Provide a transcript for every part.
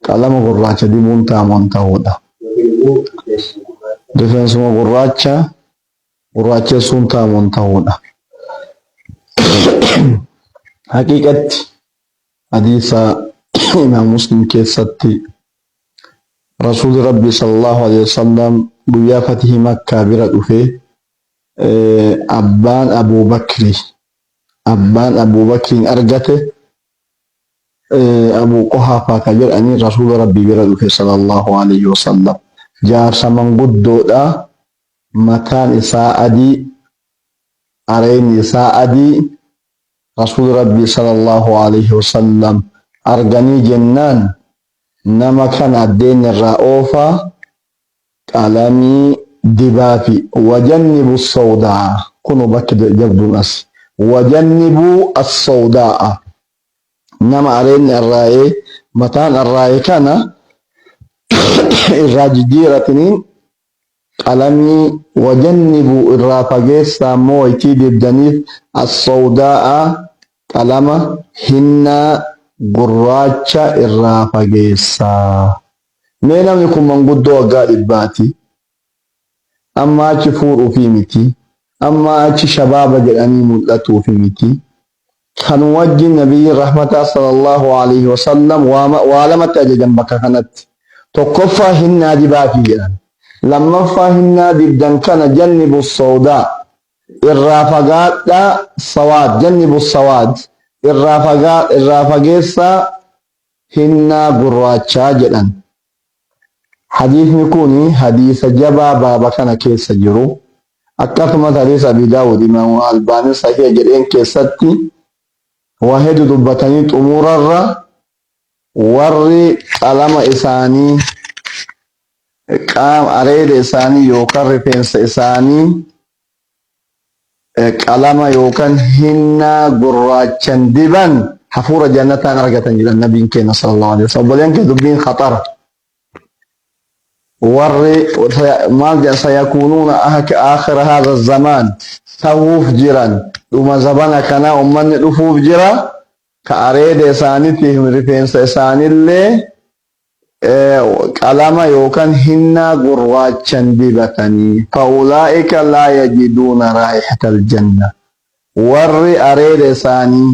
qalama gurraacha dibuun taamoon ta'uudha. Rifeensuma gurraachessuun taamoon ta'uudha. Haqiiqatti hadiisa Imaam Muslim keessatti Rasuuli Rabbi sallallahu alaihi wasallam guyyaa Fatihi Makkaa bira dhufee abbaan Abuubakriin argate Abu Quhaafaa ka jedhanii Rasuula Rabbii bira dhufe sallallahu alaihi wasallam. Jaarsa manguddoodha, mataan isaa adii, areenyi isaa adii. Rasuuli Rabbii sallallahu alaihi wasallam arganii jennaan nama kana addeen irraa oofaa qalamii dibaafi wajannibu sawdaa kunu bakki jabduun as wajannibu as-sawdaa nama areenyi arraa'ee mataan arraa'ee kana irraa jijjiiratiniin qalamii wajannibu irraa fageessaa immoo waytii dibdaniif as-sawdaa qalama hinnaa gurraacha irraa fageessaa. Mee namni kun manguddoo waggaa 100 amma achi fuudhuufi miti, amma achi shabaaba jedhanii mul'atuufi miti. Kan wajjin nabiyyi rahmataa sallallahu alaihi wasallam waa lamatti ajajan bakka kanatti. Tokkoffaa hinnaa dibaafi jedhan. Lammaffaa hinnaa dibdan kana jannibu sawdaa irraa fagaadhaa sawaad jannibu sawaad irraa fageessaa hinnaa gurraachaa jedhan. Hadiisni kuni hadiisa jabaa baaba kana keessa jiru. Akkasumas hadiisa Abi Daawud Imaam Albaanii sahih jedheen keessatti waa hedduu dubbatanii xumurarra warri qalama isaanii areeda isaanii yookaan rifeensa isaanii qalama yookaan hinnaa gurraachan diban hafuura jannataan argatan jedhan nabiin keenya sallallahu alaihi wasallam. Obboleen kee dubbiin khatara. warri maal jedhan sayakunuuna aakhira haadha zamaan ta'uuf jiran dhuma zabana kanaa ummanni dhufuuf jira ka areeda isaaniitiif rifeensa isaanillee qalama yookaan hinnaa gurraachan dibatanii fa'ulaa'ika laa yajiduuna raa'ihatal janna warri areeda isaanii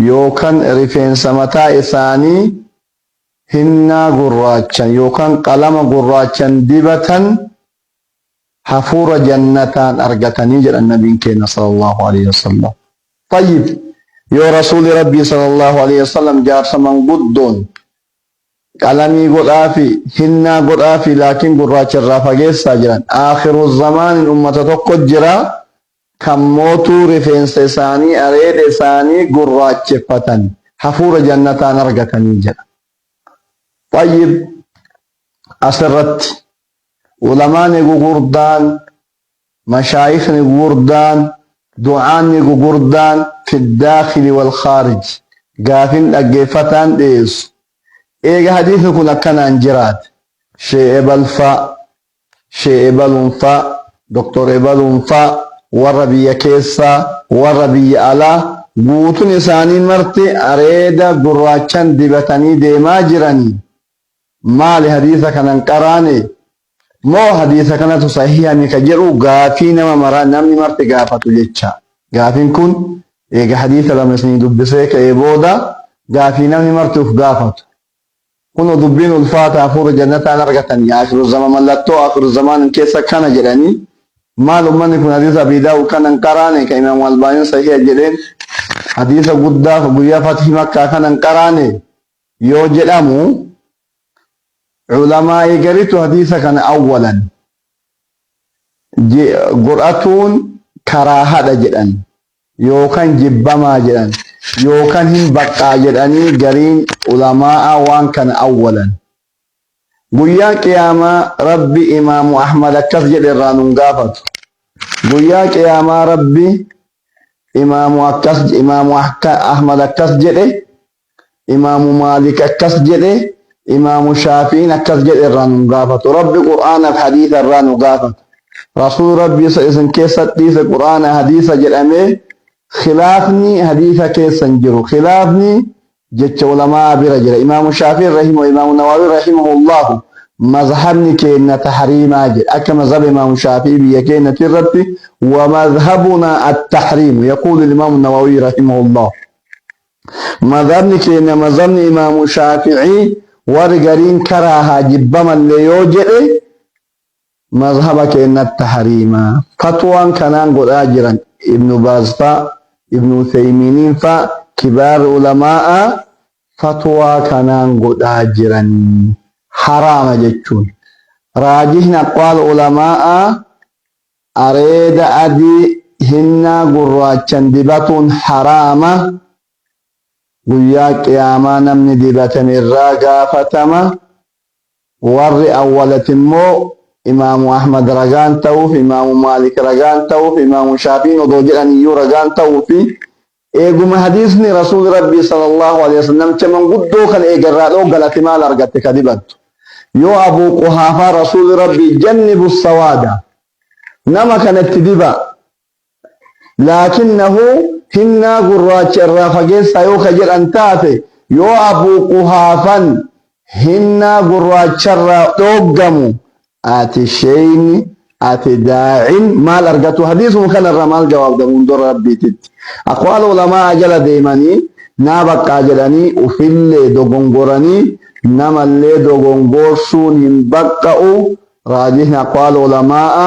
yookaan rifeensa mataa isaanii hinnaa gurraachan yookaan qalama gurraachan dibatan hafuura jannataan argatanii jedhan nabiin keenya sallallahu alaihi wasallam. Tayyib yoo rasuuli rabbii sallallahu alaihi wasallam jaarsa manguddoon qalamii godhaafi hinnaa godhaafi laakiin gurraacha irraa fageessaa jiran aakhiru zamaanin ummata tokko jira kan mootuu rifeensa isaanii areeda isaanii gurraacheffatan hafuura jannataan argatanii jedha. طيب أسرت علماء غوردان مشايخ غوردان دعاء غوردان في الداخل والخارج قافين أجفتان ديس إيه حديث كنا كان انجرات شيء بالفاء شيء بالنفاء دكتور بالنفاء وربي كيسا وربي على guutu isaanii marti areeda gurraachan dibatanii deemaa jiranii maali hadiisa kanan qaraane moo hadiisa kanatu sahihami ka jedhu gaafii nama maraa namni marti gaafatu jecha gaafiin kun eega hadiisa lama isinii dubbisee ka'ee booda gaafii namni marti uf gaafatu kun dubbiin ulfaata hafuura jannataan argatanii akhiru zaman mallattoo akhiru zaman keessa kana jedhanii maal ummanni kun hadiisa Abi Daawud kanan qaraane ka Imaam Albaaniin sahih jedheen hadiisa guddaa guyyaa Fatii Makkaa kanan qaraane yoo jedhamu ulamaa eegalitu hadiisa kana awwalan godhatuun karaahadha jedhan yookaan jibbamaa jedhan yookaan hin baqqaa jedhanii gariin ulamaa waan kana awwalan. Guyyaa qiyaamaa rabbi Imaamu Ahmad akkas jedhe irraa nun gaafatu. Guyyaa qiyaamaa rabbi imaamu Ahmad akkas jedhe imaamu Maalik akkas jedhe imaamu Shaafiin akkas jedhe irraa nun gaafatu. Rabbi qur'aanaaf hadiisa irraa nu gaafatu. Rasuul rabbi isin keessatti isa qur'aana hadiisa jedhamee khilaafni hadiisa keessan jiru khilaafni جتش علماء برجل إمام الشافعي رحمه إمام النووي رحمه الله مذهبني كينا تحريم أجل أكا مذهب إمام الشافعي بيكينا تربي ومذهبنا التحريم يقول الإمام النووي رحمه الله مذهبني كينا مذهبني إمام الشافعي ورقرين كراها جبما اللي يوجئ مذهبك إن التحريم فتوى كنان قد أجرا ابن باز فا ابن ثيمين فا كبار علماء فتوى كنان قد أجرا حرام جتشون راجحنا أقوال علماء أريد أدي هنا قراتشا دباتون حرامة قياك يا ما نمني دباتن الراقا فتما ور أولة مو إمام أحمد رجان توف إمام مالك رجان توف إمام شافعي ودوجلان يو رجان توف إيجو حديثني رسول ربي صلى الله عليه وسلم كمن قدو كان إيجرادو غلط مال أرغت كذبت يو أبو قحافة رسول ربي جنب السواد نما كانت تدبا لكنه هنا قراج الرافقين سيوخ جر أنتافي يو أبو قحافا هنا قراج الرافقين آتي شيء آتي داعين مال أرجعته حديث مكان الرمال جواب ده من دور ربي تت أقوال علماء أجل ديماني نابك أجلاني وفيل دوغونغوراني نما اللي دوغونغورسون ينبقوا راجحنا أقوال علماء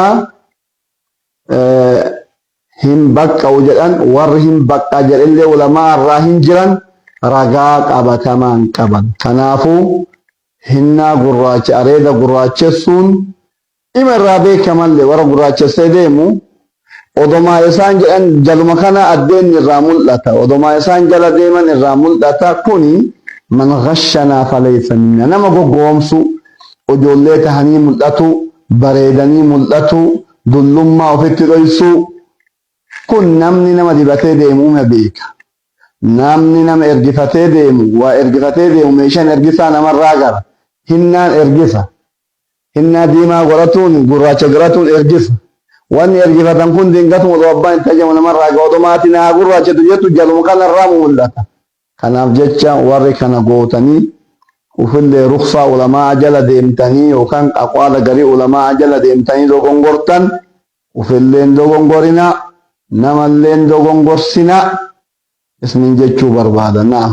هم بقوا جلان ورهم بقى جل اللي علماء الراهن جلان رجاك أبتمان كبن كنافو هنا قراش أريد قراش سون إما رابي كمان لي ورا قراش سيدمو ودما إنسان جل مكانا الدين الرامل لتا ودما إنسان جل ديما الرامل لتا كوني من غشنا فليس منا نما قومسو وجوليت هني ملتو بريدني ملتو دلما وفت رئيسو كن نمني نما دبتي ديمو مبيك نمني نما إرجفتي ديمو وإرجفتي ديمو ميشان إرجسا نما راجر hinnaan ergisa hinnaa diimaa godhatuun gurraacha godhatuun ergisa wanni ergifatan kun dingatuma abbaan itti ajamu namarraa gootumaatiin haa gurraachatu jettu jaluma kanarraa mul'ata kanaaf jecha warri kana gootanii ufillee ruksaa ulamaa jala deemtanii yookaan aqwaala garii ulamaa jala deemtanii dogongortan ufilleen dogongorina namalleen dogongorsina ismin jechuu barbaada.